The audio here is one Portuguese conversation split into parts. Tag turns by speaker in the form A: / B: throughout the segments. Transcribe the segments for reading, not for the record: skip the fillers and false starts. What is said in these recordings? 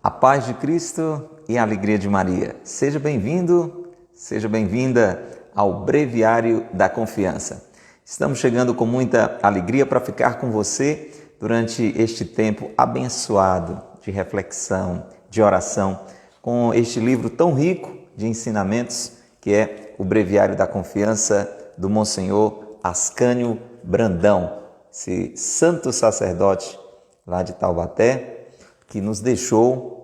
A: A paz de Cristo e a alegria de Maria. Seja bem-vindo, seja bem-vinda ao Breviário da Confiança. Estamos chegando com muita alegria para ficar com você durante este tempo abençoado de reflexão, de oração, com este livro tão rico de ensinamentos que é o Breviário da Confiança do Monsenhor Ascânio Brandão, esse santo sacerdote lá de Taubaté, que nos deixou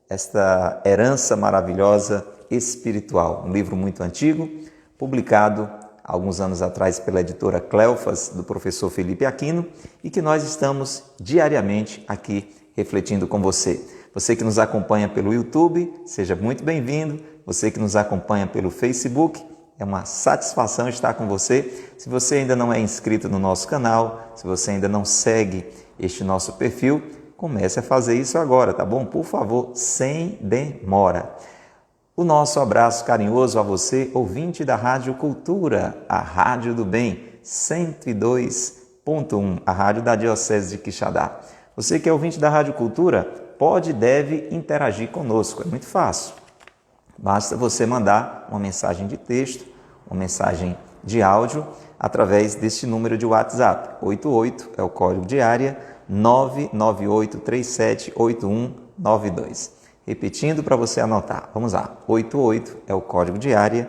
A: esta herança maravilhosa espiritual. Um livro muito antigo, publicado há alguns anos atrás pela editora Cleofas, do professor Felipe Aquino, e que nós estamos diariamente aqui refletindo com você. Você que nos acompanha pelo YouTube, seja muito bem-vindo. Você que nos acompanha pelo Facebook, é uma satisfação estar com você. Se você ainda não é inscrito no nosso canal, se você ainda não segue este nosso perfil, comece a fazer isso agora, tá bom? Por favor, sem demora. O nosso abraço carinhoso a você, ouvinte da Rádio Cultura, a Rádio do Bem, 102.1, a rádio da Diocese de Quixadá. Você que é ouvinte da Rádio Cultura, pode e deve interagir conosco, é muito fácil. Basta você mandar uma mensagem de texto, uma mensagem de áudio, através deste número de WhatsApp. 88 é o código de área, 998378192. Repetindo para você anotar. Vamos lá. 88 é o código de área,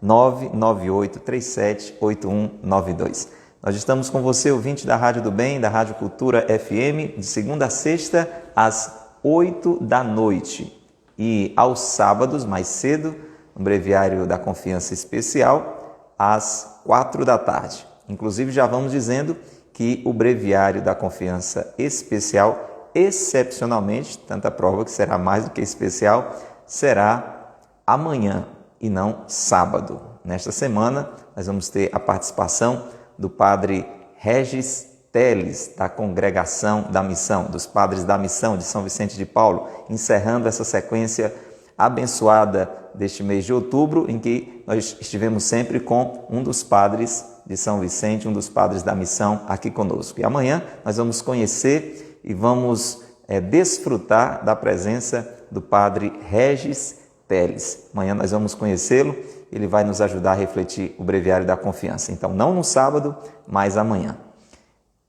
A: 998378192. Nós estamos com você, ouvinte da Rádio do Bem, da Rádio Cultura FM, de segunda a sexta, às 8 da noite. E aos sábados, mais cedo, no Breviário da Confiança Especial, às 4 da tarde. Inclusive, já vamos dizendo que o Breviário da Confiança Especial, excepcionalmente, tanta prova que será mais do que especial, será amanhã e não sábado. Nesta semana, nós vamos ter a participação do Padre Regis Teles, da Congregação da Missão, dos Padres da Missão de São Vicente de Paulo, encerrando essa sequência abençoada deste mês de outubro, em que nós estivemos sempre com um dos padres de São Vicente, um dos padres da missão aqui conosco. E amanhã nós vamos conhecer e vamos desfrutar da presença do Padre Regis Teles. Amanhã nós vamos conhecê-lo, ele vai nos ajudar a refletir o Breviário da Confiança. Então, não no sábado, mas amanhã.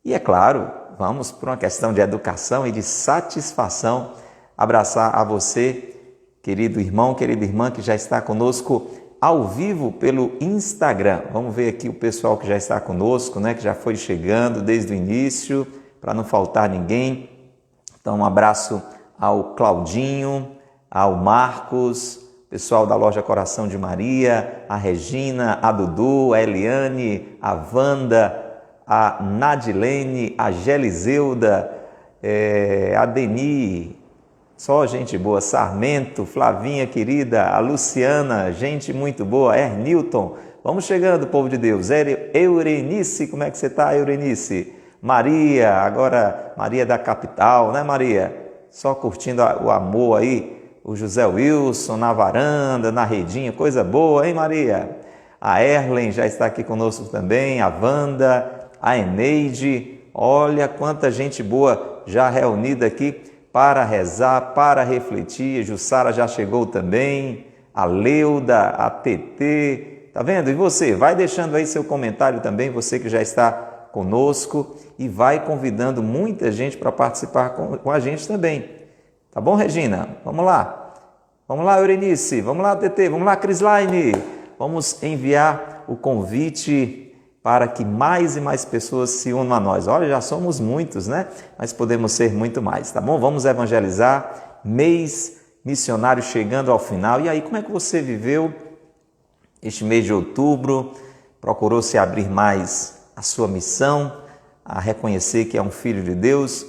A: E é claro, vamos por uma questão de educação e de satisfação abraçar a você, querido irmão, querida irmã, que já está conosco ao vivo pelo Instagram. Vamos ver aqui o pessoal que já está conosco, né, que já foi chegando desde o início, para não faltar ninguém. Então, um abraço ao Claudinho, ao Marcos, pessoal da Loja Coração de Maria, a Regina, a Dudu, a Eliane, a Wanda, a Nadilene, a Geliseuda, a Deni, só gente boa, Sarmento, Flavinha querida, a Luciana, gente muito boa, Ernilton. Vamos chegando, povo de Deus. Eurenice, como é que você está, Eurenice? Maria, agora Maria da capital, né, Maria? Só curtindo o amor aí. O José Wilson na varanda, na redinha, coisa boa, hein, Maria? A Erlen já está aqui conosco também, a Wanda, a Eneide, olha quanta gente boa já reunida aqui para rezar, para refletir. A Jussara já chegou também, a Leuda, a TT, tá vendo? E você, vai deixando aí seu comentário também, você que já está conosco, e vai convidando muita gente para participar com a gente também. Tá bom, Regina? Vamos lá. Vamos lá, Eurenice, vamos lá, TT, vamos lá, Crislaine. Vamos enviar o convite para que mais e mais pessoas se unam a nós. Olha, já somos muitos, né? Mas podemos ser muito mais, tá bom? Vamos evangelizar, mês missionário chegando ao final. E aí, como é que você viveu este mês de outubro? Procurou se abrir mais à sua missão, a reconhecer que é um filho de Deus,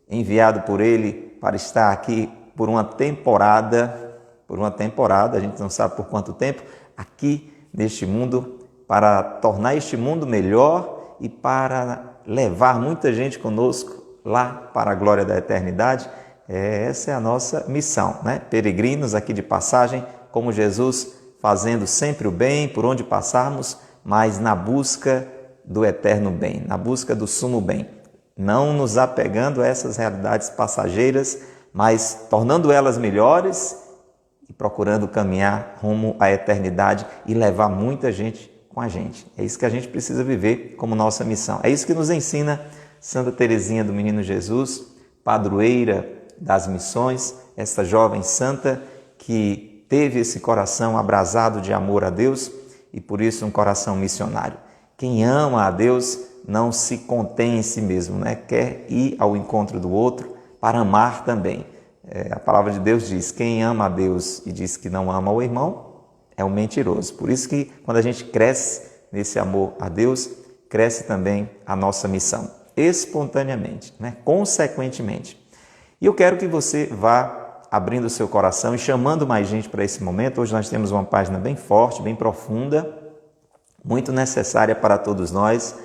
A: enviado por Ele para estar aqui por uma temporada, a gente não sabe por quanto tempo, aqui neste mundo, para tornar este mundo melhor e para levar muita gente conosco lá para a glória da eternidade. Essa é a nossa missão, né? Peregrinos aqui de passagem, como Jesus, fazendo sempre o bem por onde passarmos, mas na busca do eterno bem, na busca do sumo bem. Não nos apegando a essas realidades passageiras, mas tornando elas melhores e procurando caminhar rumo à eternidade e levar muita gente com a gente. É isso que a gente precisa viver como nossa missão. É isso que nos ensina Santa Teresinha do Menino Jesus, padroeira das missões, essa jovem santa que teve esse coração abrasado de amor a Deus e por isso um coração missionário. Quem ama a Deus não se contém em si mesmo, né? Quer ir ao encontro do outro para amar também. A palavra de Deus diz, quem ama a Deus e diz que não ama o irmão é um mentiroso. Por isso que quando a gente cresce nesse amor a Deus, cresce também a nossa missão, espontaneamente, né? Consequentemente. E eu quero que você vá abrindo o seu coração e chamando mais gente para esse momento. Hoje nós temos uma página bem forte, bem profunda, muito necessária para todos nós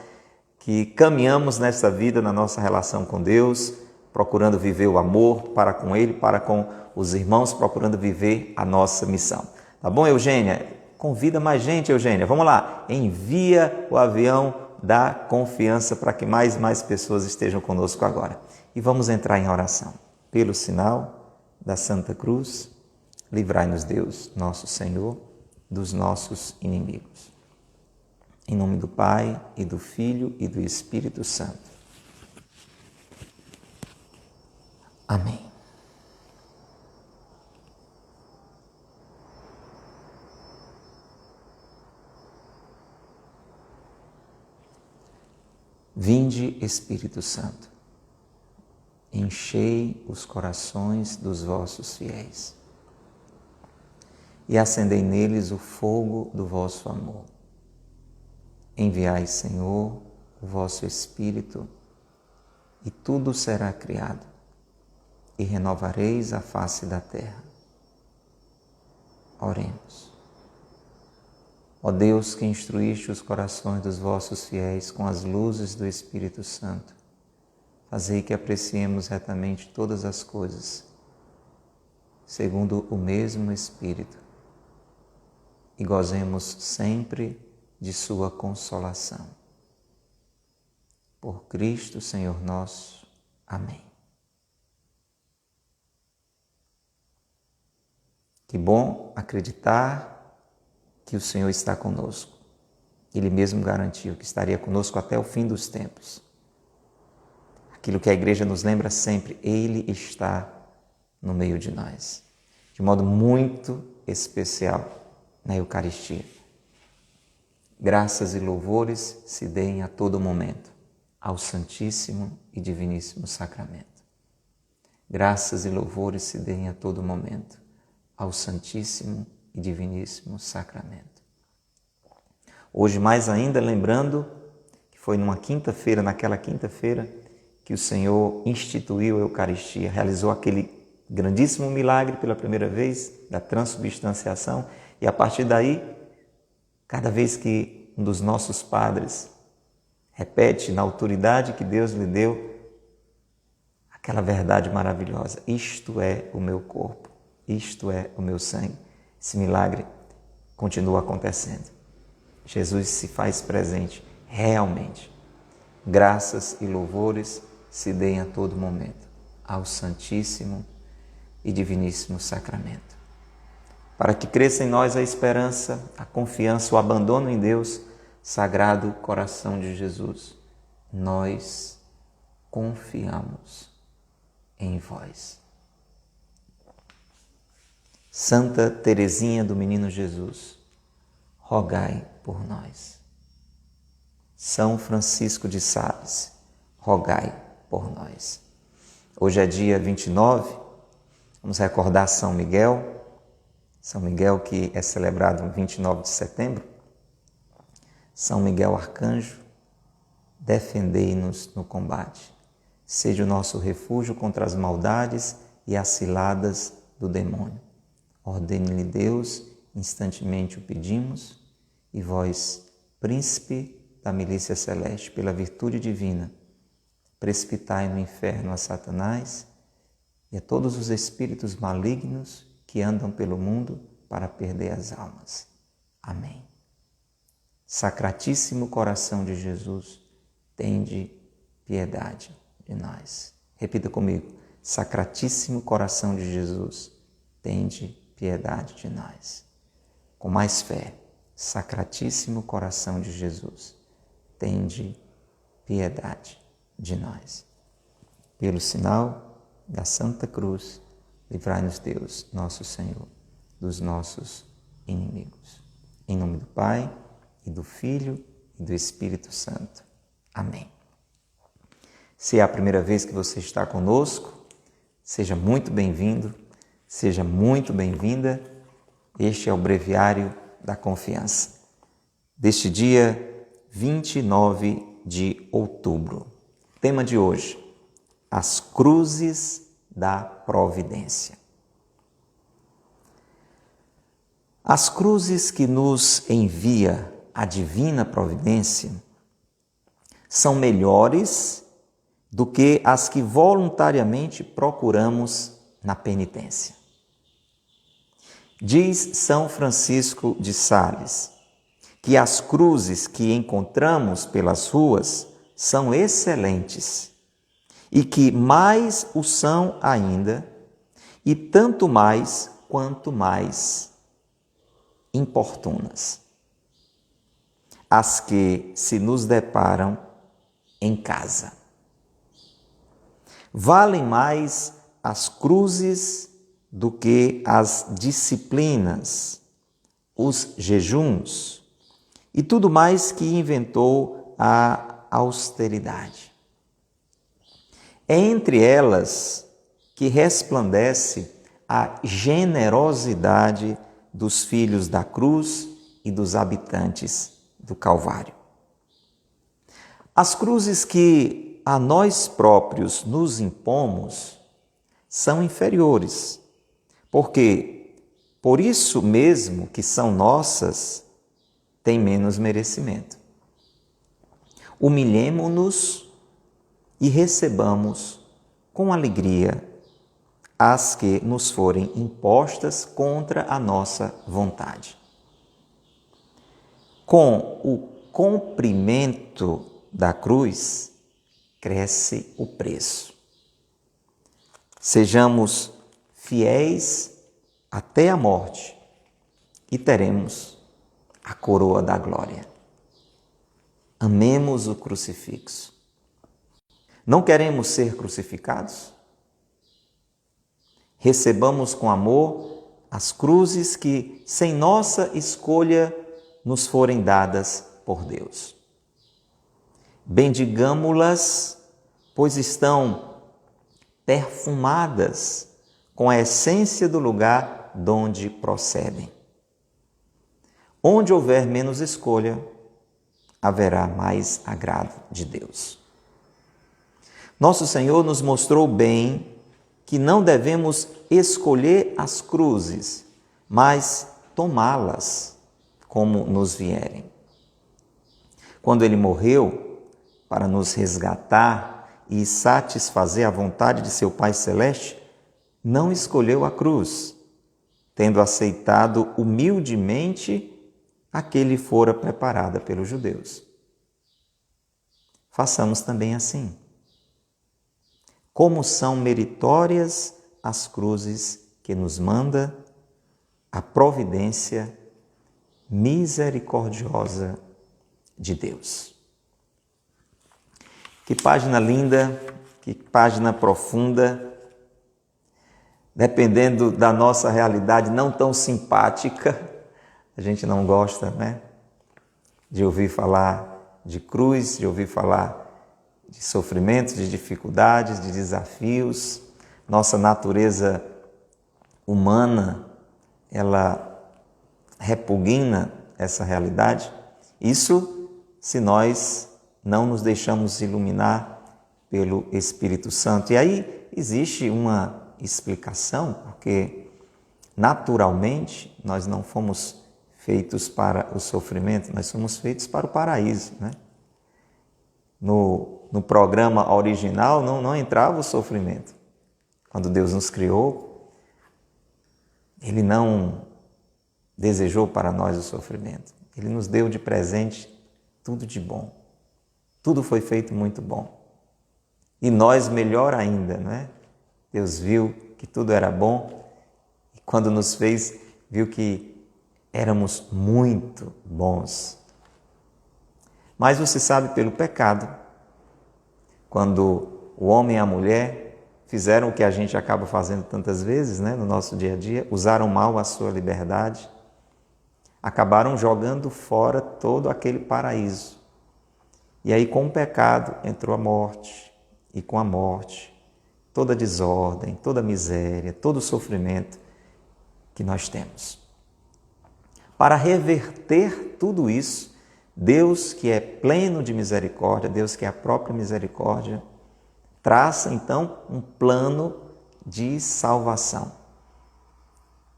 A: que caminhamos nessa vida, na nossa relação com Deus, procurando viver o amor para com Ele, para com os irmãos, procurando viver a nossa missão. Tá bom, Eugênia? Convida mais gente, Eugênia. Vamos lá. Envia o avião da confiança para que mais e mais pessoas estejam conosco agora. E vamos entrar em oração. Pelo sinal da Santa Cruz, livrai-nos Deus, nosso Senhor, dos nossos inimigos. Em nome do Pai, e do Filho, e do Espírito Santo. Amém. Vinde, Espírito Santo, enchei os corações dos vossos fiéis e acendei neles o fogo do vosso amor. Enviai, Senhor, o vosso Espírito, e tudo será criado, e renovareis a face da terra. Oremos. Ó Deus, que instruíste os corações dos vossos fiéis com as luzes do Espírito Santo, fazei que apreciemos retamente todas as coisas, segundo o mesmo Espírito, e gozemos sempre de sua consolação. Por Cristo, Senhor nosso. Amém. Que bom acreditar que o Senhor está conosco. Ele mesmo garantiu que estaria conosco até o fim dos tempos. Aquilo que a igreja nos lembra sempre, Ele está no meio de nós, de modo muito especial na Eucaristia. Graças e louvores se deem a todo momento ao Santíssimo e Diviníssimo Sacramento. Graças e louvores se deem a todo momento ao Santíssimo e Diviníssimo Sacramento. Hoje, mais ainda, lembrando que foi naquela quinta-feira, que o Senhor instituiu a Eucaristia, realizou aquele grandíssimo milagre pela primeira vez, da transubstanciação, e a partir daí, cada vez que um dos nossos padres repete na autoridade que Deus lhe deu, aquela verdade maravilhosa, isto é o meu corpo, isto é o meu sangue, esse milagre continua acontecendo. Jesus se faz presente realmente. Graças e louvores se deem a todo momento ao Santíssimo e Diviníssimo Sacramento. Para que cresça em nós a esperança, a confiança, o abandono em Deus, Sagrado Coração de Jesus, nós confiamos em vós. Santa Teresinha do Menino Jesus, rogai por nós. São Francisco de Sales, rogai por nós. Hoje é dia 29, vamos recordar São Miguel que é celebrado no 29 de setembro. São Miguel Arcanjo, defendei-nos no combate. Seja o nosso refúgio contra as maldades e as ciladas do demônio. Ordene-lhe Deus, instantemente o pedimos, e vós, príncipe da milícia celeste, pela virtude divina, precipitai no inferno a Satanás e a todos os espíritos malignos que andam pelo mundo para perder as almas. Amém. Sacratíssimo coração de Jesus, tende piedade de nós. Repita comigo. Sacratíssimo coração de Jesus, tende piedade de nós. Com mais fé, Sacratíssimo coração de Jesus, tende piedade de nós. Pelo sinal da Santa Cruz, livrai-nos Deus, nosso Senhor, dos nossos inimigos. Em nome do Pai, e do Filho, e do Espírito Santo. Amém. Se é a primeira vez que você está conosco, seja muito bem-vindo, seja muito bem-vinda. Este é o Breviário da Confiança, deste dia 29 de outubro. Tema de hoje: as cruzes da providência. As cruzes que nos envia a divina providência são melhores do que as que voluntariamente procuramos na penitência. Diz São Francisco de Sales que as cruzes que encontramos pelas ruas são excelentes e que mais o são ainda, e tanto mais quanto mais importunas, as que se nos deparam em casa. Valem mais as cruzes do que as disciplinas, os jejuns e tudo mais que inventou a austeridade. É entre elas que resplandece a generosidade dos filhos da cruz e dos habitantes do Calvário. As cruzes que a nós próprios nos impomos são inferiores, porque, por isso mesmo que são nossas, têm menos merecimento. Humilhemo-nos e recebamos com alegria as que nos forem impostas contra a nossa vontade. Com o comprimento da cruz, cresce o preço. Sejamos fiéis até a morte e teremos a coroa da glória. Amemos o crucifixo. Não queremos ser crucificados? Recebamos com amor as cruzes que, sem nossa escolha, nos forem dadas por Deus. Bendigamo-las, pois estão perfumadas com a essência do lugar de onde procedem. Onde houver menos escolha, haverá mais agrado de Deus. Nosso Senhor nos mostrou bem que não devemos escolher as cruzes, mas tomá-las como nos vierem. Quando Ele morreu para nos resgatar e satisfazer a vontade de seu Pai Celeste, não escolheu a cruz, tendo aceitado humildemente a que lhe fora preparada pelos judeus. Façamos também assim. Como são meritórias as cruzes que nos manda a providência misericordiosa de Deus. Que página linda, que página profunda. Dependendo da nossa realidade não tão simpática, a gente não gosta, né? De ouvir falar de cruz, de ouvir falar de sofrimentos, de dificuldades, de desafios. Nossa natureza humana, ela repugna essa realidade. Isso se nós não nos deixamos iluminar pelo Espírito Santo. E aí existe uma explicação, porque naturalmente nós não fomos feitos para o sofrimento, nós somos feitos para o paraíso, né? No programa original não entrava o sofrimento. Quando Deus nos criou, Ele não desejou para nós o sofrimento. Ele nos deu de presente tudo de bom. Tudo foi feito muito bom. E nós, melhor ainda, não é? Deus viu que tudo era bom e quando nos fez, viu que éramos muito bons. Mas você sabe, pelo pecado, quando o homem e a mulher fizeram o que a gente acaba fazendo tantas vezes, no nosso dia a dia, usaram mal a sua liberdade, acabaram jogando fora todo aquele paraíso. E aí, com o pecado, entrou a morte, e com a morte, toda a desordem, toda a miséria, todo o sofrimento que nós temos. Para reverter tudo isso, Deus, que é pleno de misericórdia, Deus que é a própria misericórdia, traça então um plano de salvação.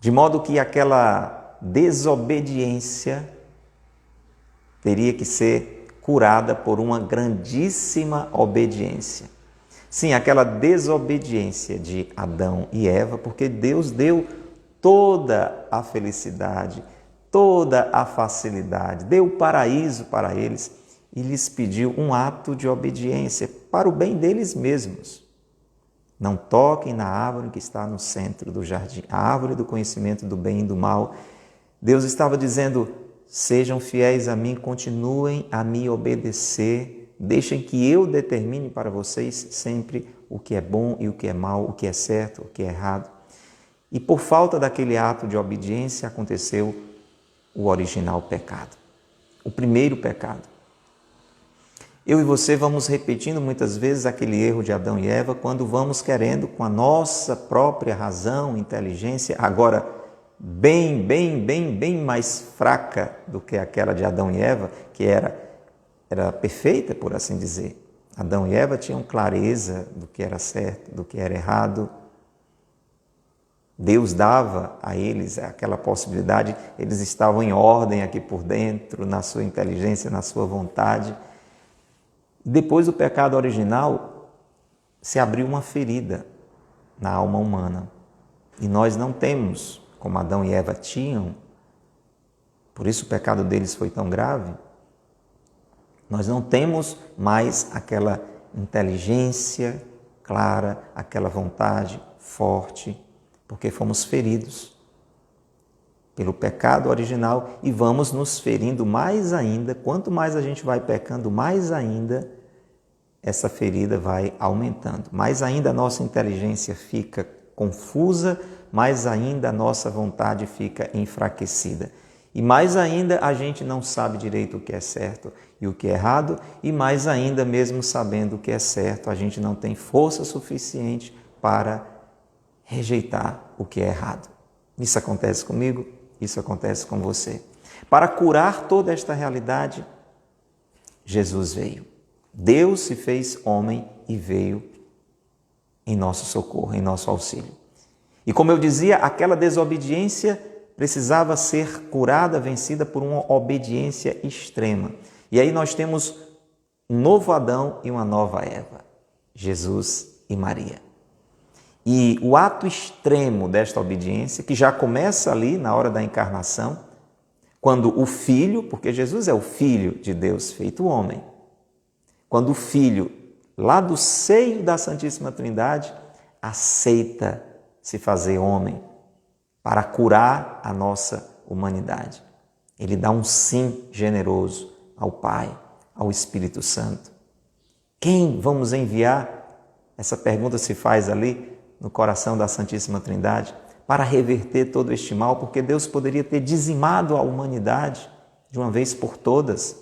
A: De modo que aquela desobediência teria que ser curada por uma grandíssima obediência. Sim, aquela desobediência de Adão e Eva, porque Deus deu toda a felicidade, toda a facilidade, deu o paraíso para eles e lhes pediu um ato de obediência para o bem deles mesmos. Não toquem na árvore que está no centro do jardim, a árvore do conhecimento do bem e do mal. Deus estava dizendo: sejam fiéis a mim, continuem a me obedecer, deixem que eu determine para vocês sempre o que é bom e o que é mal, o que é certo, o que é errado. E por falta daquele ato de obediência aconteceu o original pecado, o primeiro pecado. Eu e você vamos repetindo muitas vezes aquele erro de Adão e Eva quando vamos querendo, com a nossa própria razão, inteligência, agora bem mais fraca do que aquela de Adão e Eva, que era perfeita, por assim dizer. Adão e Eva tinham clareza do que era certo, do que era errado. Deus dava a eles aquela possibilidade, eles estavam em ordem aqui por dentro, na sua inteligência, na sua vontade. Depois do pecado original, se abriu uma ferida na alma humana. E nós não temos, como Adão e Eva tinham, por isso o pecado deles foi tão grave, nós não temos mais aquela inteligência clara, aquela vontade forte, porque fomos feridos pelo pecado original e vamos nos ferindo mais ainda. Quanto mais a gente vai pecando, mais ainda essa ferida vai aumentando. Mais ainda a nossa inteligência fica confusa, mais ainda a nossa vontade fica enfraquecida. E mais ainda a gente não sabe direito o que é certo e o que é errado, e mais ainda, mesmo sabendo o que é certo, a gente não tem força suficiente para rejeitar o que é errado. Isso acontece comigo, isso acontece com você. Para curar toda esta realidade, Jesus veio. Deus se fez homem e veio em nosso socorro, em nosso auxílio. E como eu dizia, aquela desobediência precisava ser curada, vencida por uma obediência extrema. E aí nós temos um novo Adão e uma nova Eva, Jesus e Maria. E o ato extremo desta obediência, que já começa ali na hora da encarnação, quando o Filho, porque Jesus é o Filho de Deus feito homem, quando o Filho, lá do seio da Santíssima Trindade, aceita se fazer homem para curar a nossa humanidade. Ele dá um sim generoso ao Pai, ao Espírito Santo. Quem vamos enviar? Essa pergunta se faz ali no coração da Santíssima Trindade, para reverter todo este mal, porque Deus poderia ter dizimado a humanidade de uma vez por todas,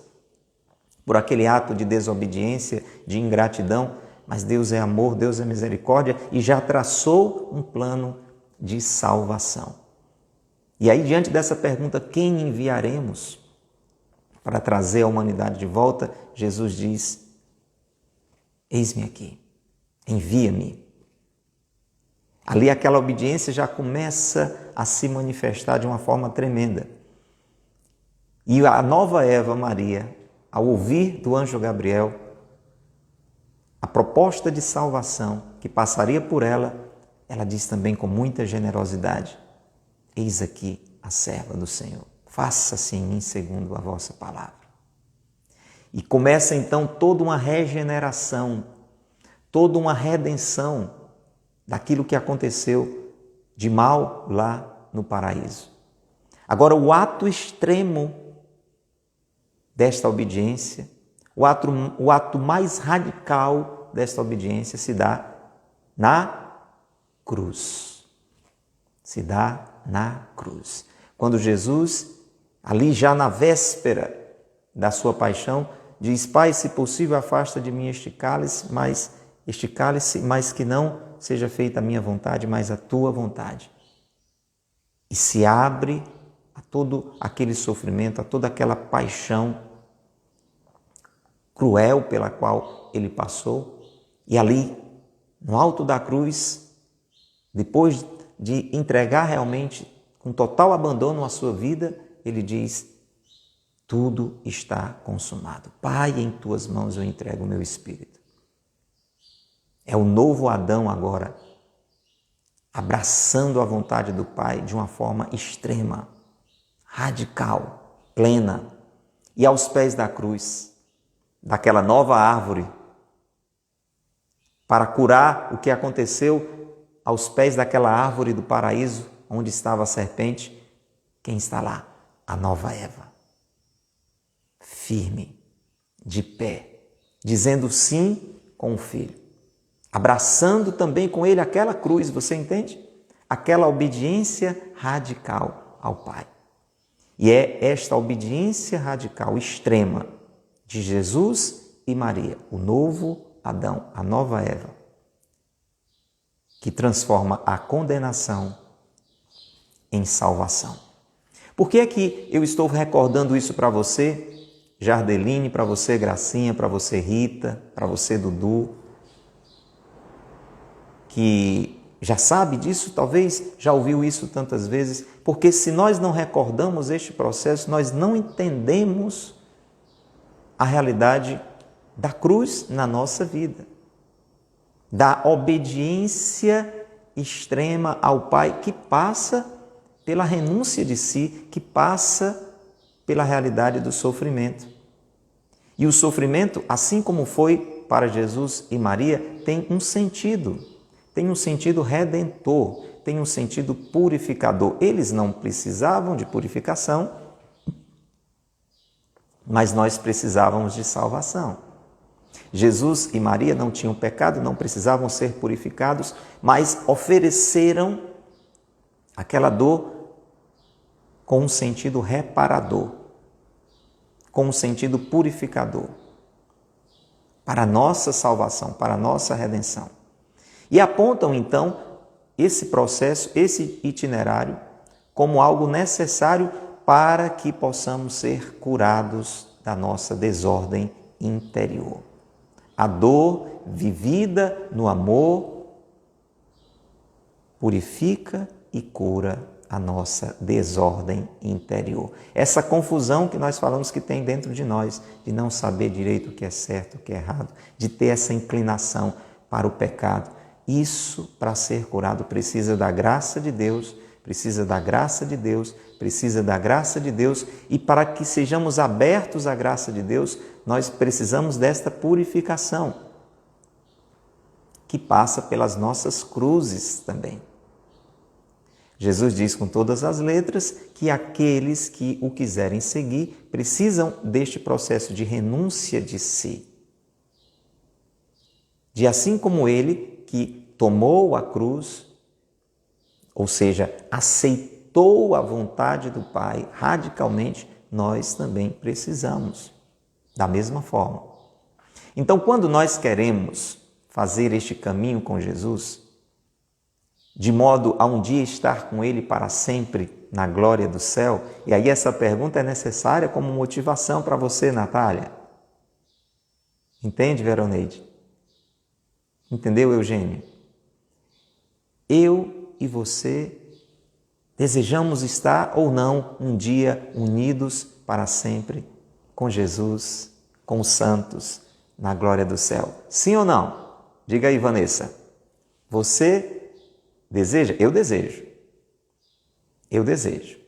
A: por aquele ato de desobediência, de ingratidão, mas Deus é amor, Deus é misericórdia e já traçou um plano de salvação. E aí, diante dessa pergunta, quem enviaremos para trazer a humanidade de volta? Jesus diz: eis-me aqui, envia-me. Ali aquela obediência já começa a se manifestar de uma forma tremenda. E a nova Eva, Maria, ao ouvir do anjo Gabriel a proposta de salvação que passaria por ela, ela diz também com muita generosidade: eis aqui a serva do Senhor, faça-se em mim segundo a vossa palavra. E começa então toda uma regeneração, toda uma redenção daquilo que aconteceu de mal lá no paraíso. Agora, o ato extremo desta obediência, o ato mais radical desta obediência se dá na cruz. Se dá na cruz. Quando Jesus, ali já na véspera da sua paixão, diz: Pai, se possível, afasta de mim este cálice, mas que não seja feita a minha vontade, mas a tua vontade. E se abre a todo aquele sofrimento, a toda aquela paixão cruel pela qual ele passou. E ali, no alto da cruz, depois de entregar realmente com total abandono a sua vida, ele diz: tudo está consumado. Pai, em tuas mãos eu entrego o meu espírito. É o novo Adão agora, abraçando a vontade do Pai de uma forma extrema, radical, plena. E aos pés da cruz, daquela nova árvore, para curar o que aconteceu aos pés daquela árvore do paraíso, onde estava a serpente, quem está lá? A nova Eva. Firme, de pé, dizendo sim com o Filho. Abraçando também com ele aquela cruz, você entende? Aquela obediência radical ao Pai. E é esta obediência radical extrema de Jesus e Maria, o novo Adão, a nova Eva, que transforma a condenação em salvação. Por que é que eu estou recordando isso para você, Jardeline, para você, Gracinha, para você, Rita, para você, Dudu, que já sabe disso, talvez já ouviu isso tantas vezes, porque se nós não recordamos este processo, nós não entendemos a realidade da cruz na nossa vida, da obediência extrema ao Pai, que passa pela renúncia de si, que passa pela realidade do sofrimento. E o sofrimento, assim como foi para Jesus e Maria, tem um sentido redentor, tem um sentido purificador. Eles não precisavam de purificação, mas nós precisávamos de salvação. Jesus e Maria não tinham pecado, não precisavam ser purificados, mas ofereceram aquela dor com um sentido reparador, com um sentido purificador, para a nossa salvação, para a nossa redenção. E apontam, então, esse processo, esse itinerário, como algo necessário para que possamos ser curados da nossa desordem interior. A dor vivida no amor purifica e cura a nossa desordem interior. Essa confusão que nós falamos que tem dentro de nós, de não saber direito o que é certo, o que é errado, de ter essa inclinação para o pecado. Isso, para ser curado, precisa da graça de Deus, precisa da graça de Deus, precisa da graça de Deus, e para que sejamos abertos à graça de Deus, nós precisamos desta purificação, que passa pelas nossas cruzes também. Jesus diz com todas as letras que aqueles que o quiserem seguir precisam deste processo de renúncia de si. De assim como ele que tomou a cruz, ou seja, aceitou a vontade do Pai radicalmente, nós também precisamos, da mesma forma. Então, quando nós queremos fazer este caminho com Jesus, de modo a um dia estar com Ele para sempre na glória do céu, e aí essa pergunta é necessária como motivação para você, Natália. Entende, Veroneide? Entendeu, Eugênio? Eu e você desejamos estar ou não um dia unidos para sempre com Jesus, com os santos, na glória do céu. Sim ou não? Diga aí, Vanessa. Você deseja? Eu desejo. Eu desejo.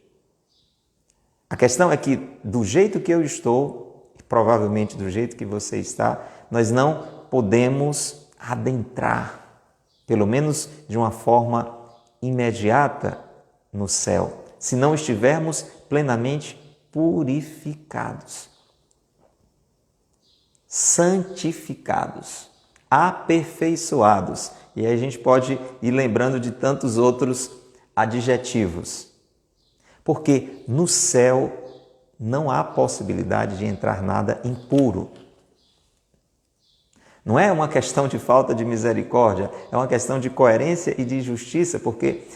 A: A questão é que, do jeito que eu estou, provavelmente do jeito que você está, nós não podemos adentrar pelo menos de uma forma imediata, no céu, se não estivermos plenamente purificados, santificados, aperfeiçoados. E aí a gente pode ir lembrando de tantos outros adjetivos. Porque no céu não há possibilidade de entrar nada impuro. Não é uma questão de falta de misericórdia, é uma questão de coerência e de justiça, porque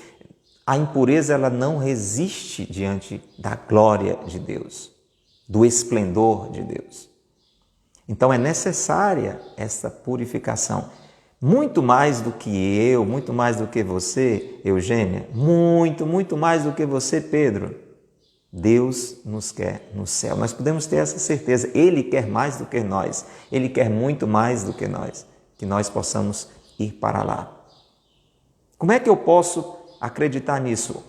A: a impureza ela não resiste diante da glória de Deus, do esplendor de Deus. Então é necessária essa purificação. Muito mais do que eu, muito mais do que você, Eugênia, muito mais do que você, Pedro. Deus nos quer no céu. Nós podemos ter essa certeza. Ele quer mais do que nós. Ele quer muito mais do que nós possamos ir para lá. Como é que eu posso acreditar nisso?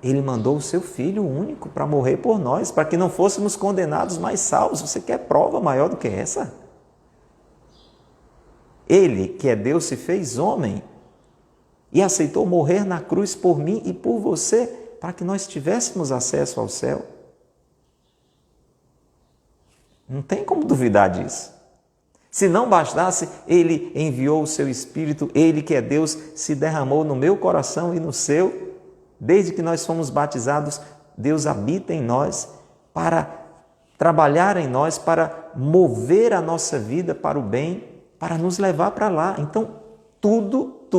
A: Ele mandou o seu Filho único para morrer por nós, para que não fôssemos condenados, mas salvos. Você quer prova maior do que essa? Ele, que é Deus, se fez homem e aceitou morrer na cruz por mim e por você, para que nós tivéssemos acesso ao céu. Não tem como duvidar disso. Se não bastasse, Ele enviou o seu Espírito, Ele, que é Deus, se derramou no meu coração e no seu. Desde que nós fomos batizados, Deus habita em nós para trabalhar em nós, para mover a nossa vida para o bem, para nos levar para lá. Então, tudo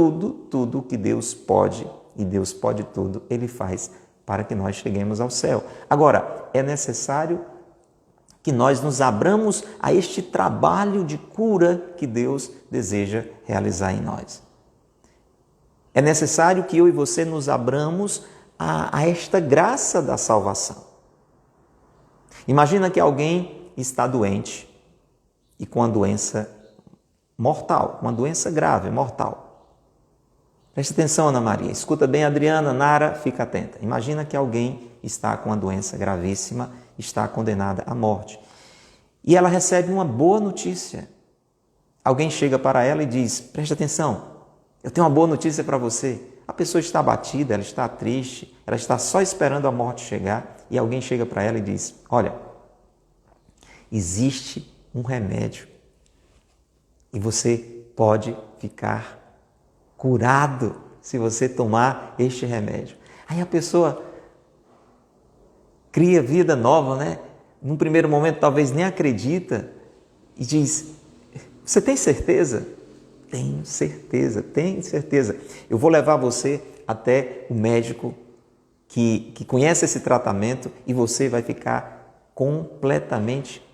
A: que Deus pode, e Deus pode tudo, Ele faz para que nós cheguemos ao céu. Agora, é necessário que nós nos abramos a este trabalho de cura que Deus deseja realizar em nós. É necessário que eu e você nos abramos a esta graça da salvação. Imagina que alguém está doente e com uma doença mortal, uma doença grave, mortal. Preste atenção, Ana Maria. Escuta bem, Adriana, Nara, fica atenta. Imagina que alguém está com uma doença gravíssima, está condenada à morte. E ela recebe uma boa notícia. Alguém chega para ela e diz, preste atenção, eu tenho uma boa notícia para você. A pessoa está abatida, ela está triste, ela está só esperando a morte chegar. E alguém chega para ela e diz, olha, existe um remédio e você pode ficar curado se você tomar este remédio. Aí a pessoa cria vida nova, né? Num primeiro momento talvez nem acredita e diz, você tem certeza? Tenho certeza. Eu vou levar você até o médico que conhece esse tratamento e você vai ficar completamente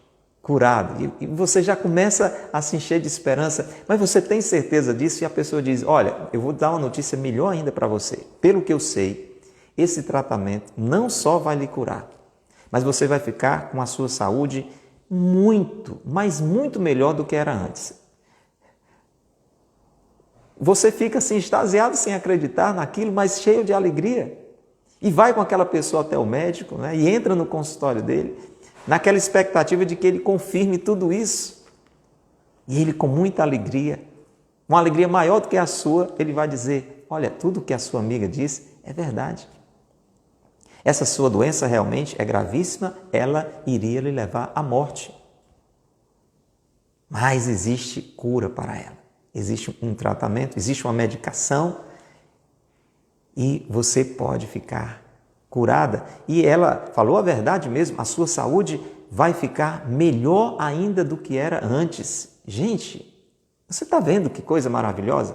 A: curado. E você já começa a se encher de esperança, mas você tem certeza disso? E a pessoa diz, olha, eu vou dar uma notícia melhor ainda para você. Pelo que eu sei, esse tratamento não só vai lhe curar, mas você vai ficar com a sua saúde muito melhor do que era antes. Você fica assim extasiado, sem acreditar naquilo, mas cheio de alegria. E vai com aquela pessoa até o médico, né? E entra no consultório dele, naquela expectativa de que ele confirme tudo isso. E ele, com muita alegria, uma alegria maior do que a sua, ele vai dizer, olha, tudo que a sua amiga disse é verdade. Essa sua doença realmente é gravíssima, ela iria lhe levar à morte. Mas existe cura para ela. Existe um tratamento, existe uma medicação e você pode ficar curada. E ela falou a verdade mesmo, a sua saúde vai ficar melhor ainda do que era antes. Gente, você está vendo que coisa maravilhosa?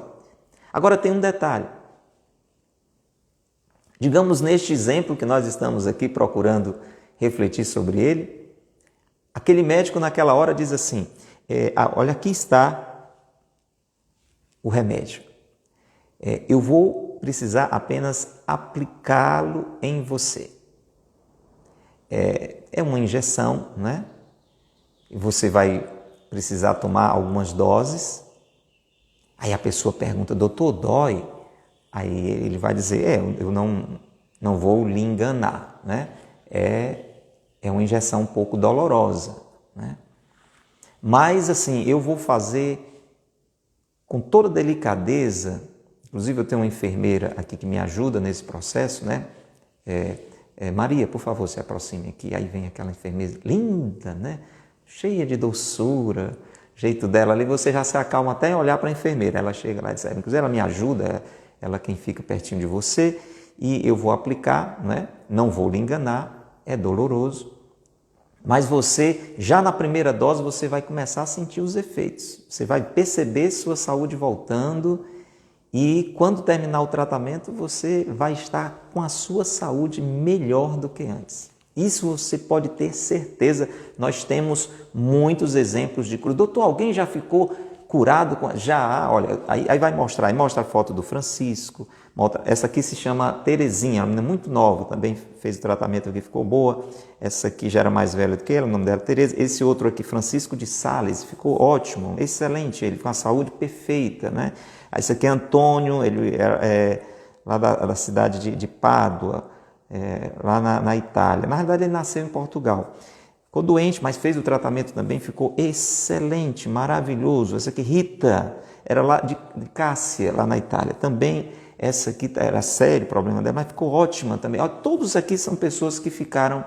A: Agora tem um detalhe. Digamos, neste exemplo que nós estamos aqui procurando refletir sobre ele, aquele médico naquela hora diz assim, olha, aqui está o remédio. Eu vou precisar apenas aplicá-lo em você. É uma injeção, né? Você vai precisar tomar algumas doses. Aí a pessoa pergunta, doutor, dói? Aí ele vai dizer, eu não vou lhe enganar, né? É uma injeção um pouco dolorosa, né? Mas assim, eu vou fazer com toda delicadeza. Inclusive eu tenho uma enfermeira aqui que me ajuda nesse processo, né? Maria, por favor, se aproxime aqui. Aí vem aquela enfermeira linda, né? Cheia de doçura, jeito dela ali, você já se acalma até em olhar para a enfermeira. Ela chega lá e diz, inclusive ela me ajuda, ela quem fica pertinho de você, e eu vou aplicar, né? Não vou lhe enganar, é doloroso, mas você, já na primeira dose, você vai começar a sentir os efeitos. Você vai perceber sua saúde voltando e quando terminar o tratamento, você vai estar com a sua saúde melhor do que antes. Isso você pode ter certeza. Nós temos muitos exemplos de cura. Doutor, alguém já ficou curado? Já, olha, aí vai mostrar. Aí mostra a foto do Francisco. Essa aqui se chama Terezinha, uma menina muito nova, também fez o tratamento aqui, ficou boa. Essa aqui já era mais velha do que ela, o nome dela é Tereza. Esse outro aqui, Francisco de Sales, ficou ótimo, excelente, ele com a saúde perfeita, né? Esse aqui é Antônio, ele é lá da cidade de Pádua, lá na Itália. Na verdade, ele nasceu em Portugal. Ficou doente, mas fez o tratamento também, ficou excelente, maravilhoso. Essa aqui, Rita, era lá de Cássia, lá na Itália. Também essa aqui era sério o problema dela, mas ficou ótima também. Ó, todos aqui são pessoas que ficaram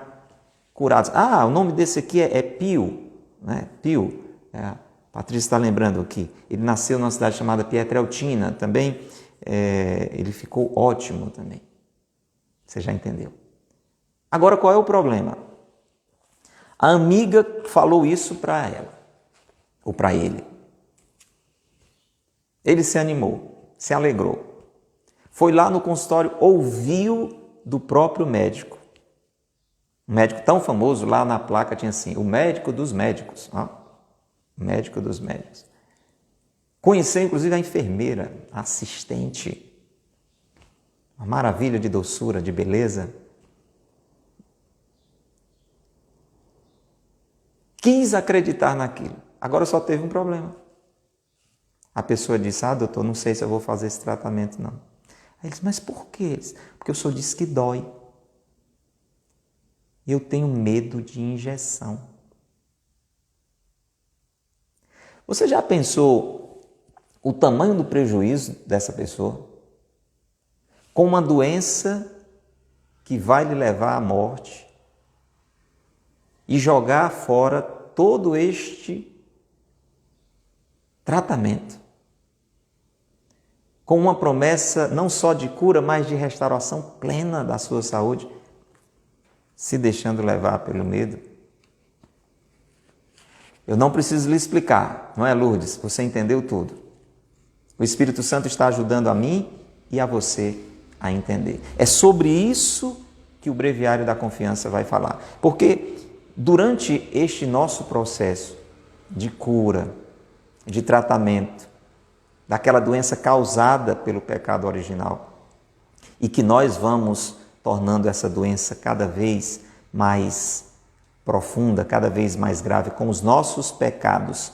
A: curadas. Ah, o nome desse aqui é Pio, né? Pio, a Patrícia está lembrando aqui. Ele nasceu numa cidade chamada Pietrelcina, também ele ficou ótimo também. Você já entendeu. Agora, qual é o problema? A amiga falou isso para ela, ou para ele. Ele se animou, se alegrou. Foi lá no consultório, ouviu do próprio médico. Um médico tão famoso, lá na placa tinha assim, o médico dos médicos. Ó, o médico dos médicos. Conheceu inclusive a enfermeira, a assistente. Uma maravilha de doçura, de beleza. Quis acreditar naquilo. Agora só teve um problema. A pessoa disse, doutor, não sei se eu vou fazer esse tratamento não. Aí ele disse, mas por quê? Porque o senhor disse que dói. Eu tenho medo de injeção. Você já pensou o tamanho do prejuízo dessa pessoa? Com uma doença que vai lhe levar à morte e jogar fora todo este tratamento. Com uma promessa não só de cura, mas de restauração plena da sua saúde, se deixando levar pelo medo. Eu não preciso lhe explicar, não é, Lourdes? Você entendeu tudo. O Espírito Santo está ajudando a mim e a você a entender. É sobre isso que o Breviário da Confiança vai falar. Porque durante este nosso processo de cura, de tratamento, daquela doença causada pelo pecado original, e que nós vamos tornando essa doença cada vez mais profunda, cada vez mais grave com os nossos pecados